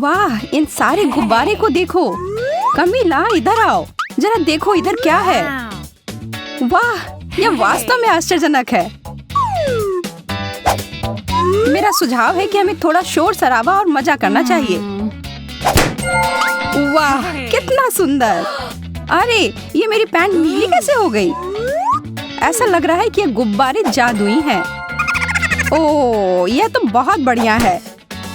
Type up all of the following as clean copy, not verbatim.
वाह, इन सारे गुब्बारे को देखो। कमीला, इधर आओ, जरा देखो इधर क्या है। वाह, यह वास्तव में आश्चर्यजनक है। मेरा सुझाव है कि हमें थोड़ा शोर शराबा और मजा करना चाहिए। वाह, कितना सुंदर। अरे, ये मेरी पैंट नीली कैसे हो गई? ऐसा लग रहा है कि ये गुब्बारे जादुई हैं। ओह, यह तो बहुत बढ़िया है।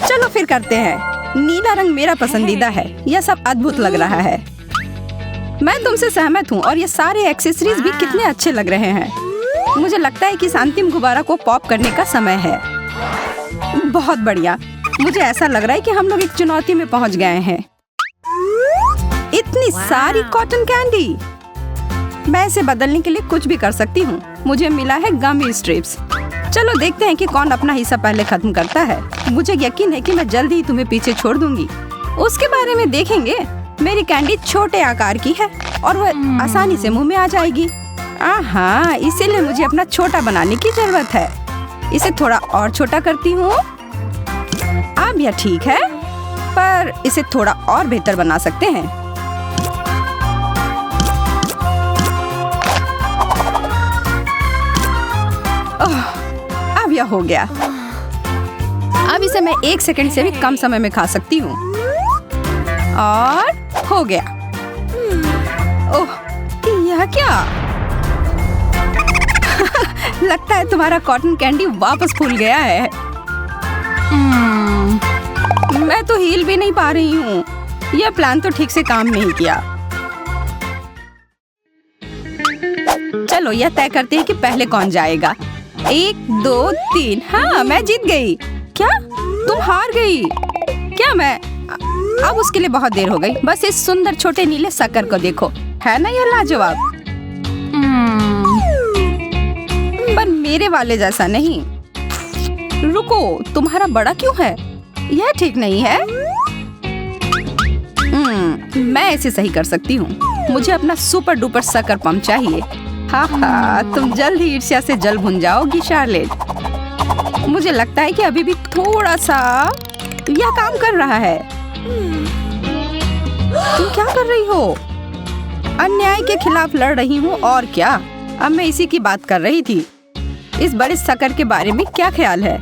चलो फिर करते हैं। नीला रंग मेरा पसंदीदा है। यह सब अद्भुत लग रहा है। मैं तुमसे सहमत हूँ और ये सारे एक्सेसरीज भी कितने अच्छे लग रहे हैं। मुझे लगता है कि इस अंतिम गुब्बारा को पॉप करने का समय है। बहुत बढ़िया। मुझे ऐसा लग रहा है कि हम लोग एक चुनौती में पहुँच गए हैं। इतनी सारी कॉटन कैंडी। मैं इसे बदलने के लिए कुछ भी कर सकती हूँ। मुझे मिला है गमी स्ट्रिप्स। चलो देखते हैं कि कौन अपना हिस्सा पहले खत्म करता है। मुझे यकीन है कि मैं जल्दी ही तुम्हें पीछे छोड़ दूंगी। उसके बारे में देखेंगे। मेरी कैंडी छोटे आकार की है और वह आसानी से मुंह में आ जाएगी। आहा, इसीलिए मुझे अपना छोटा बनाने की जरूरत है। इसे थोड़ा और छोटा करती हूँ। अब यह ठीक है, पर इसे थोड़ा और बेहतर बना सकते हैं। अब यह हो गया। अब इसे मैं 1 सेकंड से भी कम समय में खा सकती हूँ। और हो गया। ओह, यह क्या? लगता है तुम्हारा कॉटन कैंडी वापस फूल गया है। मैं तो हिल भी नहीं पा रही हूँ। यह प्लान तो ठीक से काम नहीं किया। चलो यह तय करते हैं कि पहले कौन जाएगा। 1, 2, 3। हाँ, मैं जीत गई। क्या? तुम हार गई? क्या मैं? अब उसके लिए बहुत देर हो गई। बस इस सुंदर छोटे नीले शक्कर को देखो। है ना यह लाजवाब? पर मेरे वाले जैसा नहीं। रुको, तुम्हारा बड़ा क्यों है? यह ठीक नहीं है। मैं इसे सही कर सकती हूँ। मुझे अपना सुपर डुपर शक्कर पंप चाहिए। हाँ, तुम जल्द ही ईर्ष्या से जल भुन जाओगी शार्लेट। मुझे लगता है कि अभी भी थोड़ा सा यह काम कर रहा है। तुम क्या कर रही हो? अन्याय के खिलाफ लड़ रही हूँ और क्या। अब मैं इसी की बात कर रही थी। इस बड़े शक्कर के बारे में क्या ख्याल है?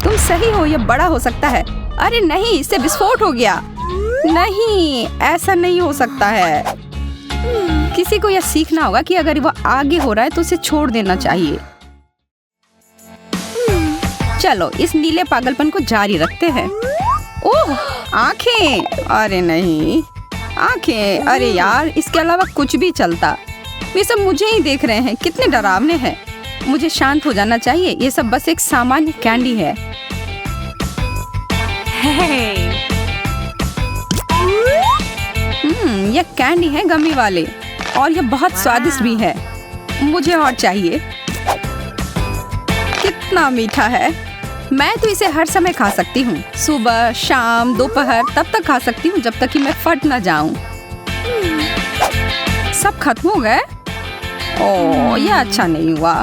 तुम सही हो, यह बड़ा हो सकता है। अरे नहीं, इससे विस्फोट हो गया। नहीं, ऐसा नहीं हो सकता है। किसी को यह सीखना होगा कि अगर वह आगे हो रहा है तो उसे छोड़ देना चाहिए। चलो इस नीले पागलपन को जारी रखते हैं। ओह, आंखें। अरे नहीं, आंखें। अरे यार, इसके अलावा कुछ भी चलता। वे सब मुझे ही देख रहे हैं। कितने डरावने हैं। मुझे शांत हो जाना चाहिए। ये सब बस एक सामान्य कैंडी है। यह कैंडी है गमी वाले और यह बहुत स्वादिष्ट भी है। मुझे और चाहिए। कितना मीठा है। मैं तो इसे हर समय खा सकती हूँ। सुबह, शाम, दोपहर, तब तक खा सकती हूँ जब तक कि मैं फट ना जाऊं। सब खत्म हो गए। ओह, यह अच्छा नहीं हुआ।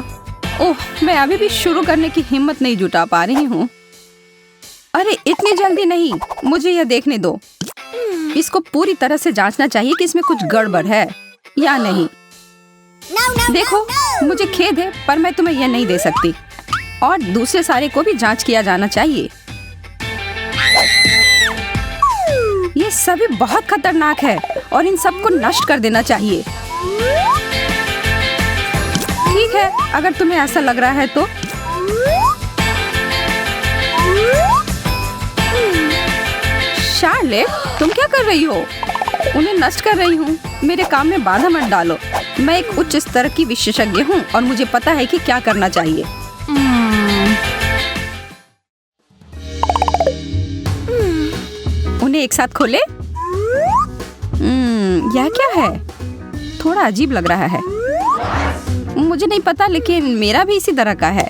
ओह, मैं अभी भी शुरू करने की हिम्मत नहीं जुटा पा रही हूँ। अरे इतनी जल्दी नहीं, मुझे यह देखने दो। इसको पूरी तरह से जांचना चाहिए कि इसमें कुछ गड़बड़ है या नहीं। देखो, मुझे खेद है पर मैं तुम्हें यह नहीं दे सकती। और दूसरे सारे को भी जांच किया जाना चाहिए। ये सभी बहुत खतरनाक है और इन सबको नष्ट कर देना चाहिए। ठीक है, अगर तुम्हें ऐसा लग रहा है तो। शार्लेट, तुम क्या कर रही हो? उन्हें नष्ट कर रही हूँ। मेरे काम में बाधा मत डालो। मैं एक उच्च स्तर की विशेषज्ञ हूँ और मुझे पता है कि क्या करना चाहिए। उन्हें एक साथ खोले। यह क्या है? थोड़ा अजीब लग रहा है। मुझे नहीं पता, लेकिन मेरा भी इसी तरह का है।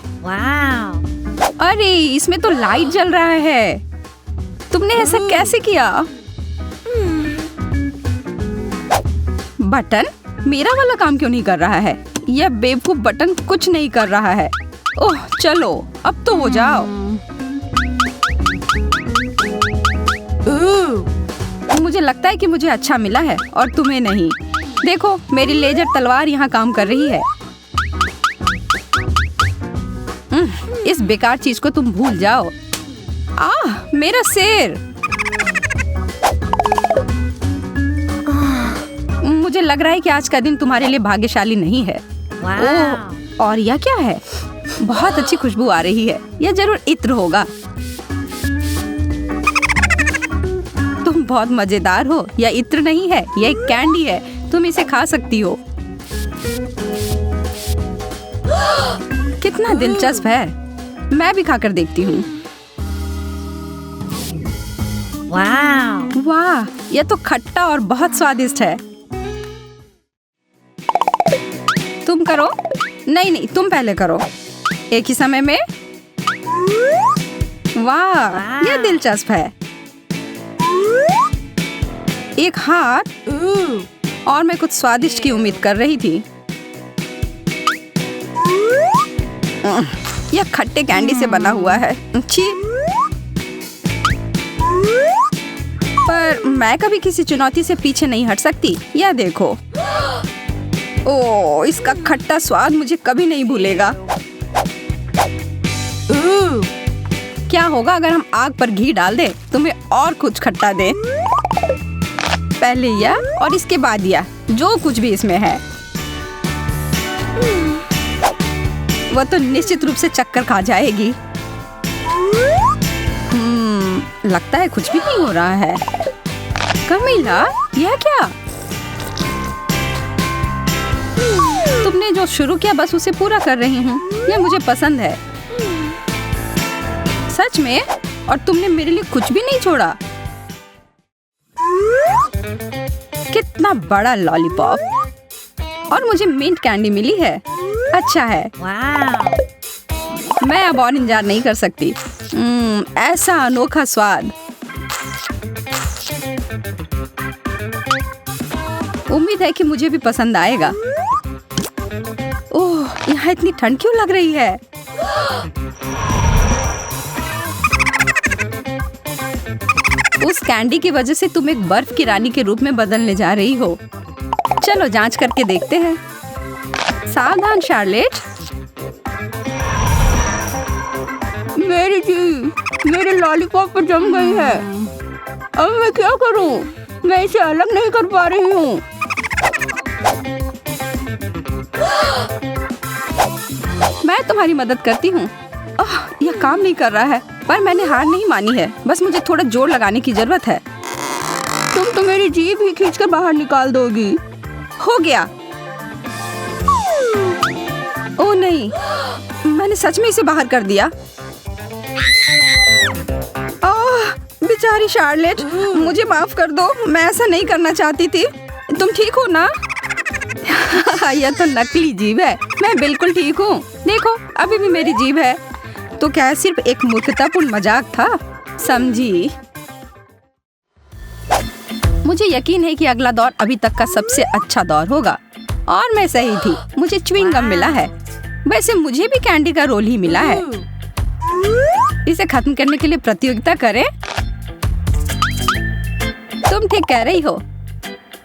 अरे, इसमें तो लाइट जल रहा है। तुमने ऐसा कैसे किया? बटन? मेरा वाला काम क्यों नहीं कर रहा है? यह बेवकूफ बटन कुछ नहीं कर रहा है। ओह, चलो अब तो हो जाओ। मुझे लगता है कि मुझे अच्छा मिला है और तुम्हें नहीं। देखो, मेरी लेजर तलवार यहाँ काम कर रही है। इस बेकार चीज को तुम भूल जाओ। मेरा सिर। मुझे लग रहा है कि आज का दिन तुम्हारे लिए भाग्यशाली नहीं है। ओह, और यह क्या है? बहुत अच्छी खुशबू आ रही है। यह जरूर इत्र होगा। तुम बहुत मजेदार हो। यह इत्र नहीं है, यह एक कैंडी है। तुम इसे खा सकती हो। कितना दिलचस्प है। मैं भी खाकर देखती हूँ। वाह, यह तो खट्टा और बहुत स्वादिष्ट है। तुम करो। नहीं, तुम पहले करो। एक ही समय में। वाह, यह दिलचस्प है। एक हाथ। और मैं कुछ स्वादिष्ट की उम्मीद कर रही थी। यह खट्टे कैंडी से बना हुआ है। छी। पर मैं कभी किसी चुनौती से पीछे नहीं हट सकती। यह देखो। ओह, इसका खट्टा स्वाद मुझे कभी नहीं भूलेगा। क्या होगा अगर हम आग पर घी डाल दे, तुम्हें और कुछ खट्टा दे? पहले यह और इसके बाद यह, जो कुछ भी इसमें है। वह तो निश्चित रूप से चक्कर खा जाएगी। लगता है कुछ भी नहीं हो रहा है। कमीला, यह क्या? तुमने जो शुरू किया बस उसे पूरा कर रही हूँ। यह मुझे पसंद है। सच में? और तुमने मेरे लिए कुछ भी नहीं छोड़ा। कितना बड़ा लॉलीपॉप। और मुझे मिंट कैंडी मिली है। अच्छा है। मैं अब और इंतजार नहीं कर सकती। ऐसा अनोखा स्वाद। उम्मीद है कि मुझे भी पसंद आएगा। ओह, यहाँ इतनी ठंड क्यों लग रही है? उस कैंडी की वजह से तुम एक बर्फ की रानी के रूप में बदलने जा रही हो। चलो जांच करके देखते हैं। सावधान शार्लेट। मेरी जी, मेरे लॉलीपॉप पर जम गई है। अब मैं क्या करूं? मैं इसे अलग नहीं कर पा रही हूँ। मैं तुम्हारी मदद करती हूँ। यह काम नहीं कर रहा है, पर मैंने हार नहीं मानी है। बस मुझे थोड़ा जोर लगाने की जरूरत है। तुम तो मेरी जीभ ही खींचकर बाहर निकाल दोगी। हो गया। ओह नहीं, मैंने सच में इसे बाहर कर दिया। बेचारी शार्लेट, मुझे माफ कर दो। मैं ऐसा नहीं करना चाहती थी। तुम ठीक हो ना? यह तो नकली जीभ है। मैं बिल्कुल ठीक हूँ। देखो, अभी भी मेरी जीभ है। तो क्या सिर्फ एक मूर्खतापूर्ण मजाक था? समझी? मुझे यकीन है कि अगला दौर अभी तक का सबसे अच्छा दौर होगा। और मैं सही थी। मुझे च्युइंग गम मिला है। वैसे मुझे भी कैंडी का रोल ही मिला है। इसे खत्म करने के लिए प्रतियोगिता करें? तुम ठीक कह रही हो।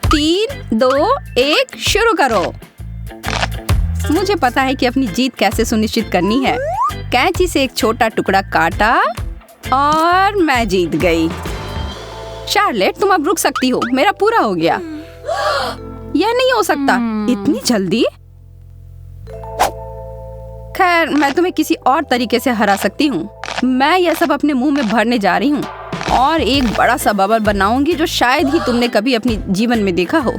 3, 2, 1 शुरू करो। मुझे पता है कि अपनी जीत कैसे सुनिश्चित करनी है। कैंची से एक छोटा टुकड़ा काटा और मैं जीत गई। शार्लेट, तुम अब रुक सकती हो। मेरा पूरा हो गया। यह नहीं हो सकता। इतनी जल्दी? खैर, मैं तुम्हें किसी और तरीके से हरा सकती हूँ। मैं यह सब अपने मुंह में भरने जा रही हूँ और एक बड़ा सा बबल बनाऊंगी जो शायद ही तुमने कभी अपने जीवन में देखा हो।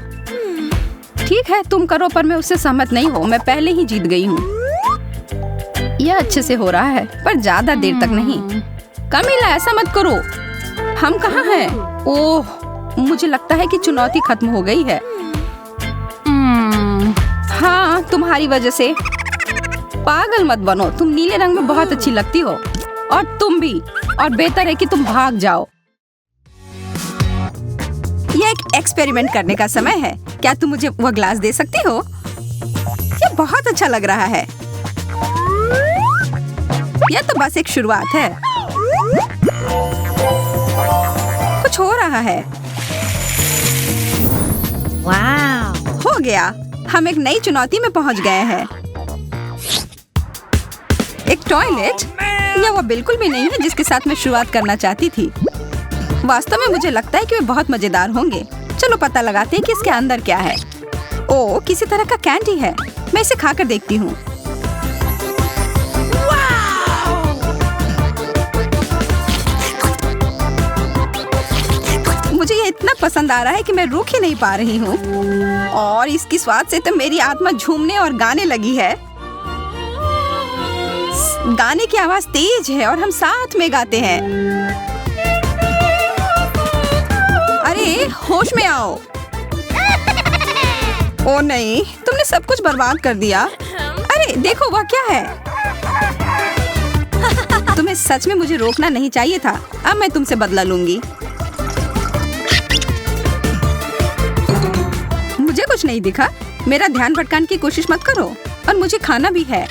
ठीक है, तुम करो, पर मैं उससे सहमत नहीं हूँ। मैं पहले ही जीत गई हूँ। यह अच्छे से हो रहा है, पर ज्यादा देर तक नहीं। कमीला, ऐसा मत करो। हम कहाँ हैं? ओह, मुझे लगता है कि चुनौती खत्म हो गई है। हाँ, तुम्हारी वजह से। पागल मत बनो। तुम नीले रंग में बहुत अच्छी लगती हो। और तुम भी। और बेहतर है कि तुम भाग जाओ। यह एक एक्सपेरिमेंट करने का समय है। क्या तुम मुझे वह ग्लास दे सकती हो? यह बहुत अच्छा लग रहा है। यह तो बस एक शुरुआत है। कुछ कुछ हो रहा है। वाह! हो गया, हम एक नई चुनौती में पहुंच गए हैं। एक टॉयलेट? यह वो बिल्कुल भी नहीं है जिसके साथ मैं शुरुआत करना चाहती थी। वास्तव में मुझे लगता है कि वे बहुत मजेदार होंगे। चलो पता लगाते हैं कि इसके अंदर क्या है। ओह, किसी तरह का कैंडी है। मैं इसे खाकर देखती हूँ। मुझे ये इतना पसंद आ रहा है कि मैं रुक ही नहीं पा रही हूँ। और इसकी स्वाद से तो मेरी आत्मा झूमने और गाने लगी है। गाने की आवाज तेज है और हम साथ में गाते हैं। अरे होश में आओ। ओ नहीं, तुमने सब कुछ बर्बाद कर दिया। अरे देखो वह क्या है। तुम्हें सच में मुझे रोकना नहीं चाहिए था। अब मैं तुमसे बदला लूंगी। मुझे कुछ नहीं दिखा। मेरा ध्यान भटकाने की कोशिश मत करो। और मुझे खाना भी है।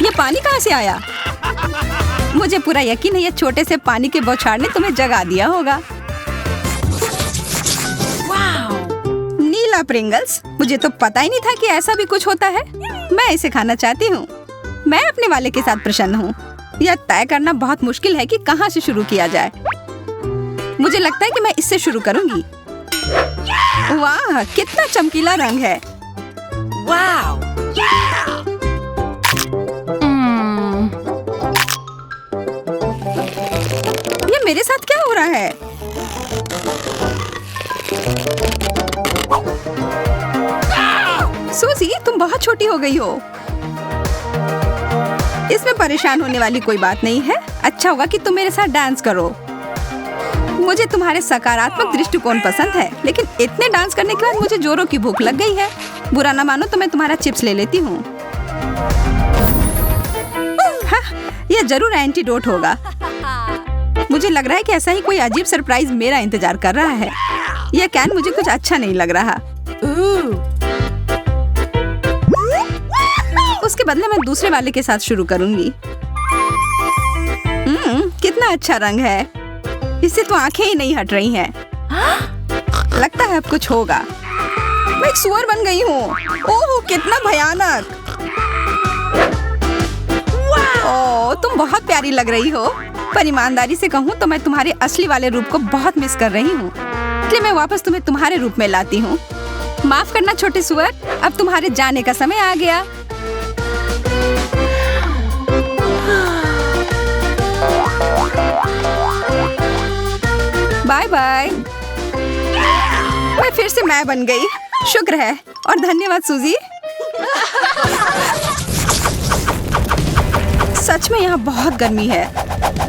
ये पानी कहाँ से आया? मुझे पूरा यकीन है ये छोटे से पानी के बौछार ने तुम्हें जगा दिया होगा। नीला प्रिंगल्स, मुझे तो पता ही नहीं था कि ऐसा भी कुछ होता है। मैं इसे खाना चाहती हूँ। मैं अपने वाले के साथ प्रसन्न हूँ। यह तय करना बहुत मुश्किल है कि कहाँ से शुरू किया जाए। मुझे लगता है कि मैं इससे शुरू करूँगी। वाह, कितना चमकीला रंग है। वाह! ये मेरे साथ क्या हो रहा है? सूजी, तुम बहुत छोटी हो गई हो। इसमें परेशान होने वाली कोई बात नहीं है। अच्छा होगा कि तुम मेरे साथ डांस करो। मुझे तुम्हारे सकारात्मक दृष्टिकोण पसंद है, लेकिन इतने डांस करने के बाद मुझे जोरों की भूख लग गई है। बुरा ना मानो तो मैं तुम्हारा चिप्स ले लेती हूँ। हाँ, यह जरूर एंटीडोट होगा। मुझे लग रहा है कि ऐसा ही कोई अजीब सरप्राइज मेरा इंतजार कर रहा है। यह कैन मुझे कुछ अच्छा नहीं लग रहा। उसके बदले मैं दूसरे वाले के साथ शुरू करूंगी। कितना अच्छा रंग है। इससे तो आंखें ही नहीं हट रही हैं। लगता है अब कुछ होगा। मैं एक सुअर बन गई हूँ। ओह, कितना भयानक। ओह, तुम बहुत प्यारी लग रही हो। पर ईमानदारी से कहूँ तो मैं तुम्हारे असली वाले रूप को बहुत मिस कर रही हूँ। इसलिए मैं वापस तुम्हें तुम्हारे रूप में लाती हूँ। माफ करना छोटे सुअर, अब तुम्हारे जाने का समय आ गया। Bye bye. मैं फिर से मैं बन गई। शुक्र है और धन्यवाद सूजी। सच में यहाँ बहुत गर्मी है।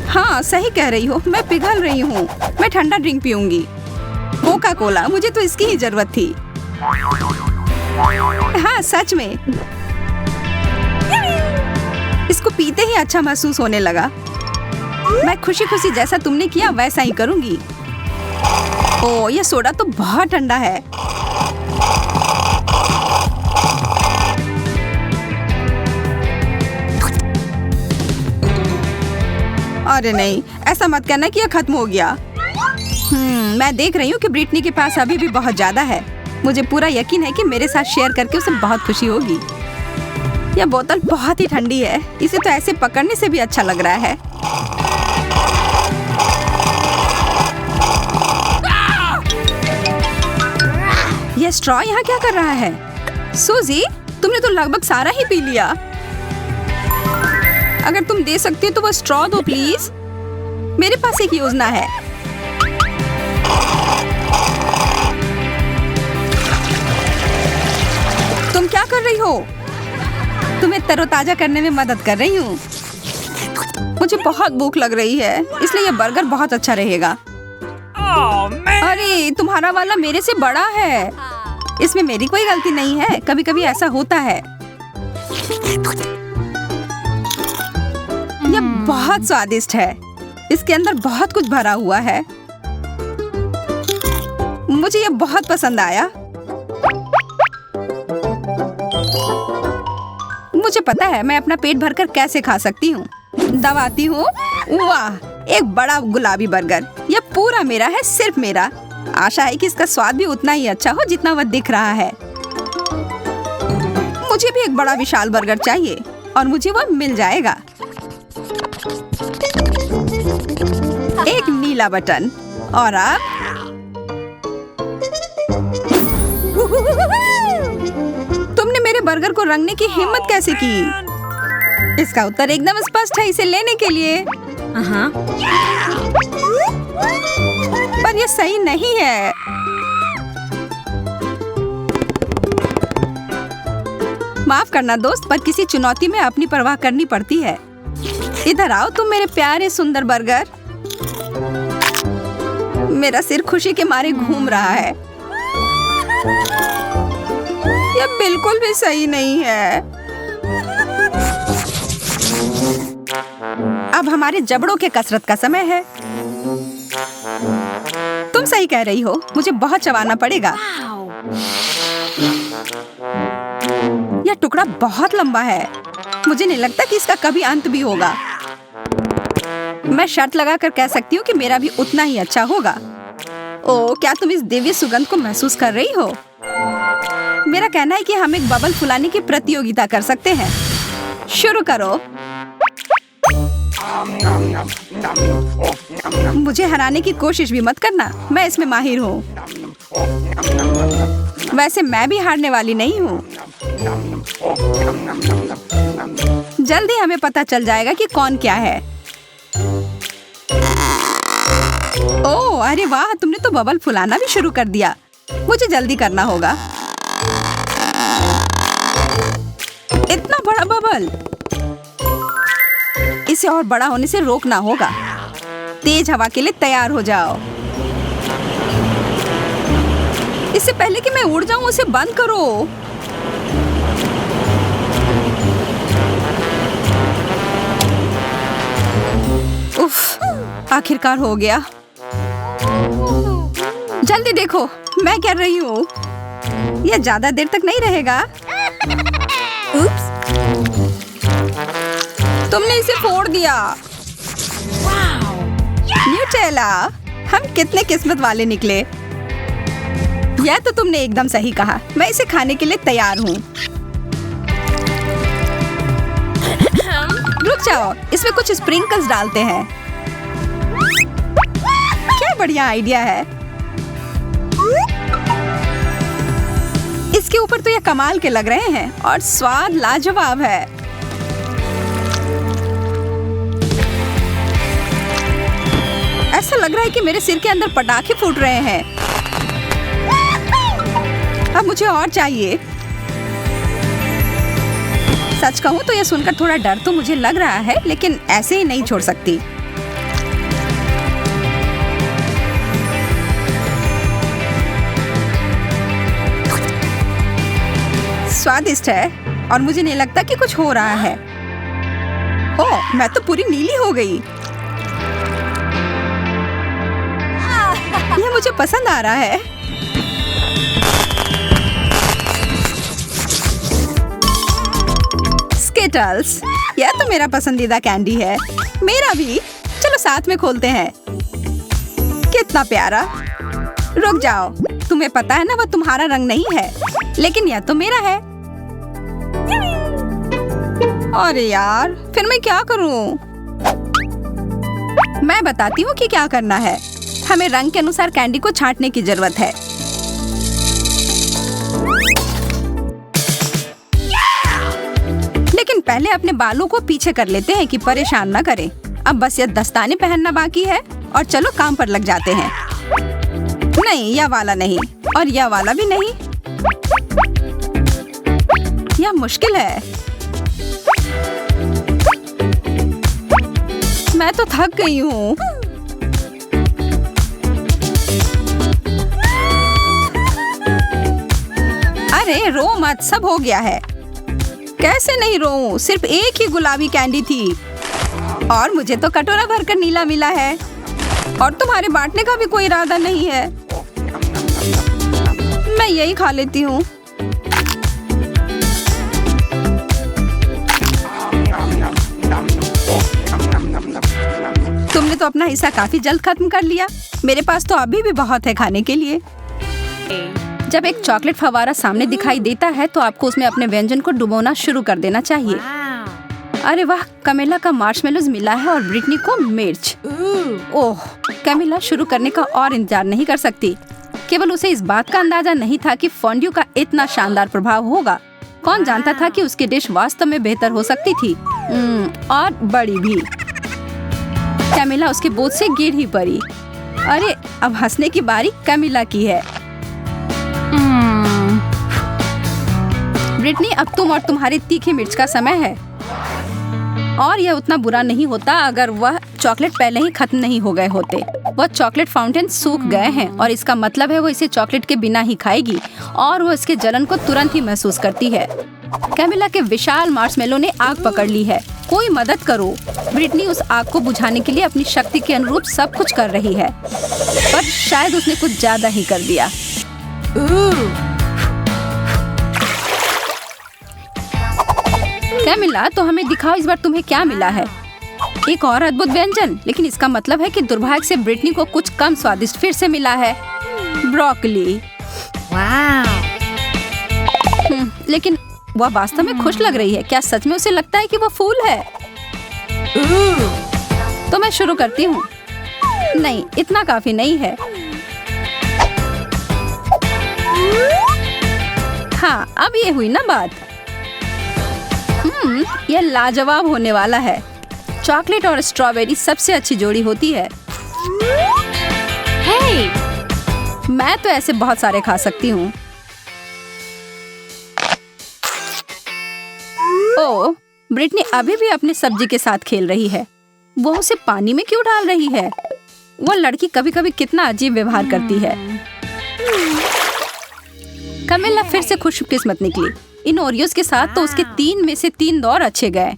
हाँ, सही कह रही हो। मैं पिघल रही हूँ। मैं ठंडा ड्रिंक पीऊंगी। कोका कोला, मुझे तो इसकी ही जरूरत थी। हाँ, सच में इसको पीते ही अच्छा महसूस होने लगा। मैं खुशी खुशी जैसा तुमने किया वैसा ही करूंगी। ओह, यह सोडा तो बहुत ठंडा है। अरे नहीं, ऐसा मत करना कि यह खत्म हो गया। मैं देख रही हूँ कि ब्रिटनी के पास अभी भी बहुत ज्यादा है। मुझे पूरा यकीन है कि मेरे साथ शेयर करके उसे बहुत खुशी होगी। यह बोतल बहुत ही ठंडी है। इसे तो ऐसे पकड़ने से भी अच्छा लग रहा है। यह स्ट्रॉ यहाँ क्या कर रहा है? सूजी, तुमने तो लगभग सारा ही पी लिया। अगर तुम दे सकती हो तो वो स्ट्रॉ दो प्लीज। मेरे पास एक योजना है। तुम क्या कर रही हो? तुम्हें तरोताजा करने में मदद कर रही हूँ। मुझे बहुत भूख लग रही है, इसलिए यह बर्गर बहुत अच्छा रहेगा। अरे, तुम्हारा वाला मेरे से बड़ा है। इसमें मेरी कोई गलती नहीं है। कभी कभी ऐसा होता है। यह बहुत स्वादिष्ट है। इसके अंदर बहुत कुछ भरा हुआ है। मुझे यह बहुत पसंद आया। मुझे पता है मैं अपना पेट भरकर कैसे खा सकती हूँ। दबाती हूँ। वाह, एक बड़ा गुलाबी बर्गर। यह पूरा मेरा है, सिर्फ मेरा। आशा है कि इसका स्वाद भी उतना ही अच्छा हो जितना वह दिख रहा है। मुझे भी एक बड़ा विशाल बर्गर चाहिए और मुझे वह मिल जाएगा। एक नीला बटन और अब तुमने मेरे बर्गर को रंगने की हिम्मत कैसे की? इसका उत्तर एकदम स्पष्ट है, इसे लेने के लिए। पर यह सही नहीं है। माफ करना दोस्त, पर किसी चुनौती में अपनी परवाह करनी पड़ती है। इधर आओ तुम मेरे प्यारे सुंदर बर्गर। मेरा सिर खुशी के मारे घूम रहा है। यह बिल्कुल भी सही नहीं है। अब हमारे जबड़ों के कसरत का समय है। तुम सही कह रही हो, मुझे बहुत चबाना पड़ेगा। यह टुकड़ा बहुत लंबा है। मुझे नहीं लगता कि इसका कभी अंत भी होगा। मैं शर्त लगाकर कह सकती हूँ कि मेरा भी उतना ही अच्छा होगा। ओह, क्या तुम इस दिव्य सुगंध को महसूस कर रही हो? मेरा कहना है कि हम एक बबल फुलाने की प्रतियोगिता कर सकते हैं। शुरू करो। मुझे हराने की कोशिश भी मत करना, मैं इसमें माहिर हूँ। वैसे मैं भी हारने वाली नहीं हूँ। जल्दी हमें पता चल जाएगा कि कौन क्या है। ओह, अरे वाह, तुमने तो बबल फुलाना भी शुरू कर दिया। मुझे जल्दी करना होगा। इतना बड़ा बबल, इसे और बड़ा होने से रोकना होगा। तेज हवा के लिए तैयार हो जाओ। इससे पहले कि मैं उड़ जाऊं, उसे बंद करो। उफ, आखिरकार हो गया। जल्दी देखो मैं कर रही हूँ। यह ज्यादा देर तक नहीं रहेगा। उप्स, तुमने इसे फोड़ दिया। न्यूटेला, हम कितने किस्मत वाले निकले। यह तो तुमने एकदम सही कहा। मैं इसे खाने के लिए तैयार हूँ। रुक जाओ, इसमें कुछ स्प्रिंकल्स डालते हैं। क्या बढ़िया आइडिया है। इसके ऊपर तो ये कमाल के लग रहे हैं और स्वाद लाजवाब है। ऐसा लग रहा है कि मेरे सिर के अंदर पटाखे फूट रहे हैं। अब मुझे और चाहिए। सच कहूं तो यह सुनकर थोड़ा डर तो मुझे लग रहा है, लेकिन ऐसे ही नहीं छोड़ सकती। स्वादिष्ट है और मुझे नहीं लगता कि कुछ हो रहा है। ओह, मैं तो पूरी नीली हो गई। यह मुझे पसंद आ रहा है। स्किटल्स, यह तो मेरा पसंदीदा कैंडी है। मेरा भी। चलो साथ में खोलते हैं। कितना प्यारा। रुक जाओ, तुम्हें पता है ना वह तुम्हारा रंग नहीं है, लेकिन यह तो मेरा है। अरे यार, फिर मैं क्या करूं? मैं बताती हूँ कि क्या करना है। हमें रंग के अनुसार कैंडी को छांटने की जरूरत है। लेकिन पहले अपने बालों को पीछे कर लेते हैं कि परेशान न करें। अब बस ये दस्ताने पहनना बाकी है और चलो काम पर लग जाते हैं। नहीं, यह वाला नहीं और यह वाला भी नहीं। यह मुश्किल है। मैं तो थक गई हूँ। अरे रो मत, सब हो गया है। कैसे नहीं रोऊं? सिर्फ एक ही गुलाबी कैंडी थी और मुझे तो कटोरा भरकर नीला मिला है और तुम्हारे बांटने का भी कोई इरादा नहीं है। मैं यही खा लेती हूँ। तुमने तो अपना हिस्सा काफी जल्द खत्म कर लिया। मेरे पास तो अभी भी बहुत है खाने के लिए। जब एक चॉकलेट फवारा सामने दिखाई देता है तो आपको उसमें अपने व्यंजन को डुबोना शुरू कर देना चाहिए। अरे वाह, कैमिला का मार्शमेलोज मिला है और ब्रिटनी को मिर्च। ओह, कैमिला शुरू करने का और इंतजार नहीं कर सकती। केवल उसे इस बात का अंदाजा नहीं था कि फॉन्ड्यू का इतना शानदार प्रभाव होगा। कौन जानता था कि उसकी डिश वास्तव में बेहतर हो सकती थी, और बड़ी भी। कैमिला उसके बोझ से गिर ही पड़ी। अरे, अब हंसने की बारी कैमिला की है। ब्रिटनी, अब तुम और तुम्हारे तीखे मिर्च का समय है। और यह उतना बुरा नहीं होता अगर वह चॉकलेट पहले ही खत्म नहीं हो गए होते। वह चॉकलेट फाउंटेन सूख गए हैं और इसका मतलब है वो इसे चॉकलेट के बिना ही खाएगी और वो इसके जलन को तुरंत ही महसूस करती है। कैमिला के विशाल मार्शमेलो ने आग पकड़ ली है। कोई मदद करो। ब्रिटनी उस आग को बुझाने के लिए अपनी शक्ति के अनुरूप सब कुछ कर रही है, पर शायद उसने कुछ ज्यादा ही कर दिया। कैमिला, तो हमें दिखाओ इस बार तुम्हें क्या मिला है। एक और अद्भुत व्यंजन, लेकिन इसका मतलब है कि दुर्भाग्य से ब्रिटनी को कुछ कम स्वादिष्ट फिर से मिला है, ब्रोकली। लेकिन वह वास्तव में खुश लग रही है। क्या सच में उसे लगता है कि वह फूल है? तो मैं शुरू करती हूँ। नहीं, इतना काफी नहीं है। हाँ, अब ये हुई ना बात। यह लाजवाब होने वाला है। चॉकलेट और स्ट्रॉबेरी सबसे अच्छी जोड़ी होती है। Hey! मैं तो ऐसे बहुत सारे खा सकती हूँ। ओह, ब्रिटनी अभी भी अपने सब्जी के साथ खेल रही है। वो उसे पानी में क्यों डाल रही है? वो लड़की कभी कभी कितना अजीब व्यवहार करती है। कैमिला फिर से खुशकिस्मत निकली। इन ओरियोस के साथ तो उसके 3 में से 3 दौर अच्छे गए,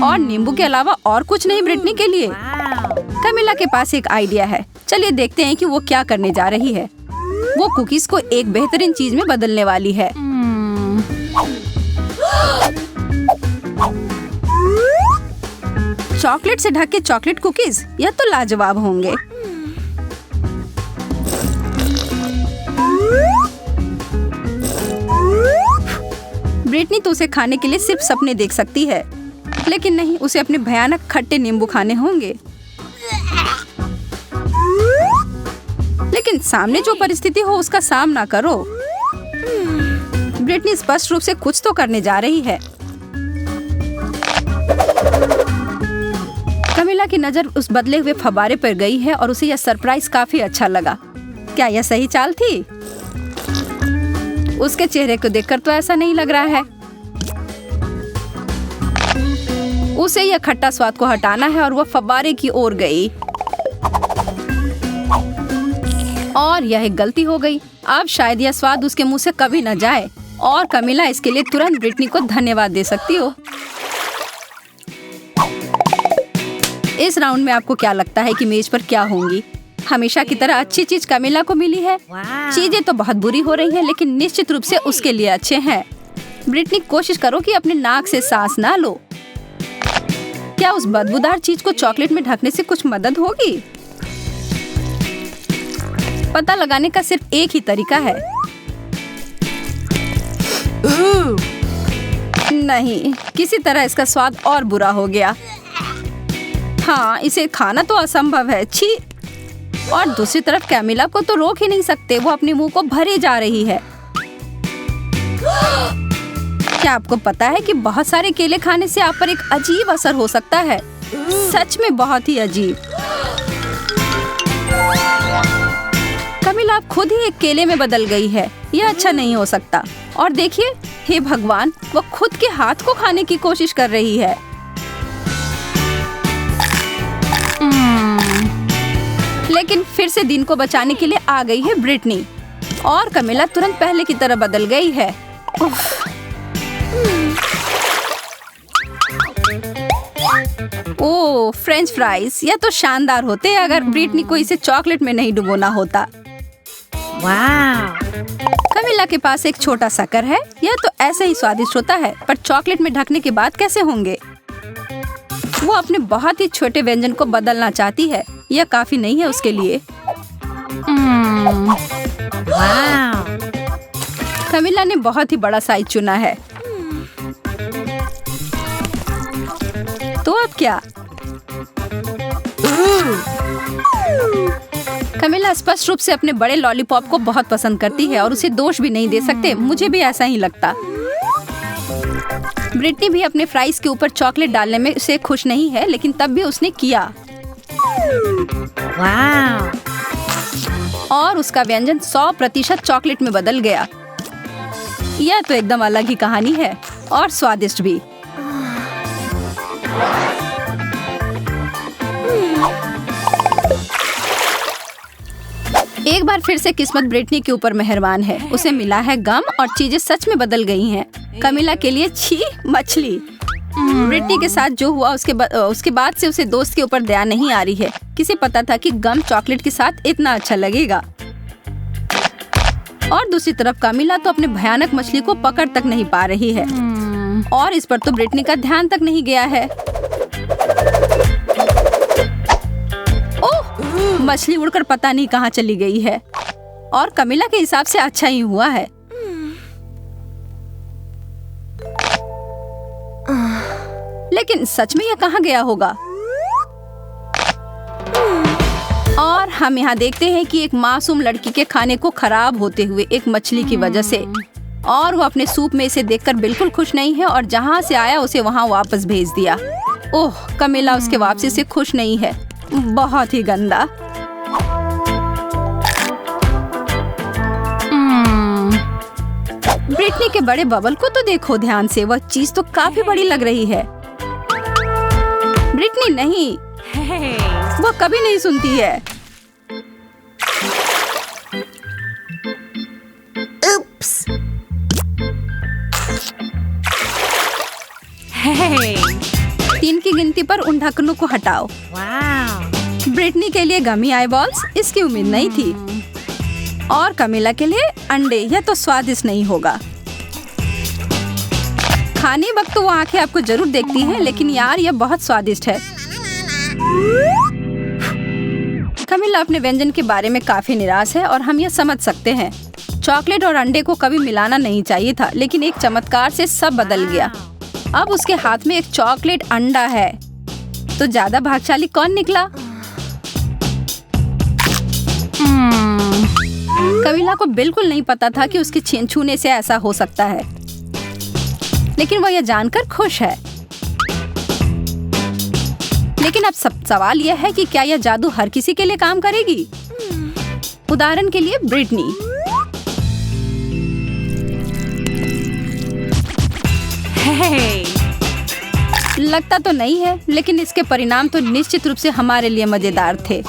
और नींबू के अलावा और कुछ नहीं ब्रिटनी के लिए। कैमिला के पास एक आइडिया है। चलिए देखते हैं कि वो क्या करने जा रही है। वो कुकीज को एक बेहतरीन चीज में बदलने वाली है। चॉकलेट से ढके चॉकलेट कुकीज, यह तो लाजवाब होंगे। ब्रिटनी तो उसे खाने के लिए सिर्फ सपने देख सकती है, लेकिन नहीं, उसे अपने भयानक खट्टे नींबू खाने होंगे। लेकिन सामने जो परिस्थिति हो उसका सामना करो। ब्रिटनी स्पष्ट रूप से कुछ तो करने जा रही है। कैमिला की नजर उस बदले हुए फव्वारे पर गई है और उसे यह सरप्राइज काफी अच्छा लगा। क्या यह सही चाल थी? उसके चेहरे को देखकर तो ऐसा नहीं लग रहा है। उसे यह खट्टा स्वाद को हटाना है और वह फव्वारे की ओर गई, और यह एक गलती हो गई। अब शायद यह स्वाद उसके मुंह से कभी न जाए, और कैमिला इसके लिए तुरंत ब्रिटनी को धन्यवाद दे सकती हो। इस राउंड में आपको क्या लगता है कि मेज पर क्या होंगी? हमेशा की तरह अच्छी चीज कैमिला को मिली है। चीजें तो बहुत बुरी हो रही हैं, लेकिन निश्चित रूप से उसके लिए अच्छे हैं। ब्रिटनी, कोशिश करो कि अपने नाक से सांस ना लो। क्या उस बदबूदार चीज को चॉकलेट में ढकने से कुछ मदद होगी? पता लगाने का सिर्फ एक ही तरीका है। नहीं, किसी तरह इसका स्वाद और बुरा हो गया। हाँ, इसे खाना तो असंभव है। छी। और दूसरी तरफ कैमिला को तो रोक ही नहीं सकते, वो अपने मुंह को भरे जा रही है। क्या आपको पता है कि बहुत सारे केले खाने से आप पर एक अजीब असर हो सकता है? सच में बहुत ही अजीब। कैमिला खुद ही एक केले में बदल गई है। यह अच्छा नहीं हो सकता। और देखिए, हे भगवान, वो खुद के हाथ को खाने की कोशिश कर रही है। लेकिन फिर से दिन को बचाने के लिए आ गई है ब्रिटनी, और कैमिला तुरंत पहले की तरह बदल गई है। ओह, फ्रेंच फ्राइज, यह तो शानदार होते अगर ब्रिटनी को इसे चॉकलेट में नहीं डुबोना होता। कैमिला के पास एक छोटा सा कर है। यह तो ऐसे ही स्वादिष्ट होता है, पर चॉकलेट में ढकने के बाद कैसे होंगे? वो अपने बहुत ही छोटे व्यंजन को बदलना चाहती है। यह काफी नहीं है उसके लिए। Wow. कमिला ने बहुत ही बड़ा साइज चुना है। तो अब क्या? कमिला स्पष्ट रूप से अपने बड़े लॉलीपॉप को बहुत पसंद करती है और उसे दोष भी नहीं दे सकते। मुझे भी ऐसा ही लगता। ब्रिटनी भी अपने फ्राइज के ऊपर चॉकलेट डालने में से खुश नहीं है, लेकिन तब भी उसने किया। Wow. और उसका व्यंजन 100% चॉकलेट में बदल गया। यह तो एकदम अलग ही कहानी है और स्वादिष्ट भी। एक बार फिर से किस्मत ब्रिटनी के ऊपर मेहरबान है। उसे मिला है गम और चीजें सच में बदल गई हैं। कमिला के लिए छी मछली। ब्रिटनी के साथ जो हुआ उसके बाद से उसे दोस्त के ऊपर दया नहीं आ रही है। किसे पता था कि गम चॉकलेट के साथ इतना अच्छा लगेगा। और दूसरी तरफ कमिला तो अपने भयानक मछली को पकड़ तक नहीं पा रही है। और इस पर तो ब्रिटनी का ध्यान तक नहीं गया है। ओह, मछली उड़कर पता नहीं कहाँ चली गई है। और कमिला के हिसाब से अच्छा ही हुआ है। लेकिन सच में यह कहाँ गया होगा? और हम यहाँ देखते हैं कि एक मासूम लड़की के खाने को खराब होते हुए एक मछली की वजह से। और वो अपने सूप में इसे देखकर बिल्कुल खुश नहीं है और जहाँ से आया उसे वहाँ वापस भेज दिया। ओह, कमिला उसके वापसी से खुश नहीं है। बहुत ही गंदा। ब्रिटनी के बड़े बबल को तो देखो ध्यान से। वह चीज तो काफी बड़ी लग रही है। ब्रिटनी नहीं, Hey. वो कभी नहीं सुनती है। Oops. Hey. 3 की गिनती पर उन ढक्कनों को हटाओ। Wow. ब्रिटनी के लिए गमी आईबॉल्स, इसकी उम्मीद नहीं थी। और कमिला के लिए अंडे। यह तो स्वादिष्ट नहीं होगा। खाने वक्त तो वो आंखें आपको जरूर देखती हैं, लेकिन यार यह बहुत स्वादिष्ट है। कमिला अपने व्यंजन के बारे में काफी निराश है और हम यह समझ सकते हैं। चॉकलेट और अंडे को कभी मिलाना नहीं चाहिए था, लेकिन एक चमत्कार से सब बदल गया। अब उसके हाथ में एक चॉकलेट अंडा है। तो ज्यादा भाग्यशाली कौन निकला? कमिला को बिल्कुल नहीं पता था कि उसके छूने से ऐसा हो सकता है, लेकिन वह यह जानकर खुश है। लेकिन अब सवाल यह है कि क्या यह जादू हर किसी के लिए काम करेगी? उदाहरण के लिए ब्रिटनी। Hey. लगता तो नहीं है, लेकिन इसके परिणाम तो निश्चित रूप से हमारे लिए मजेदार थे।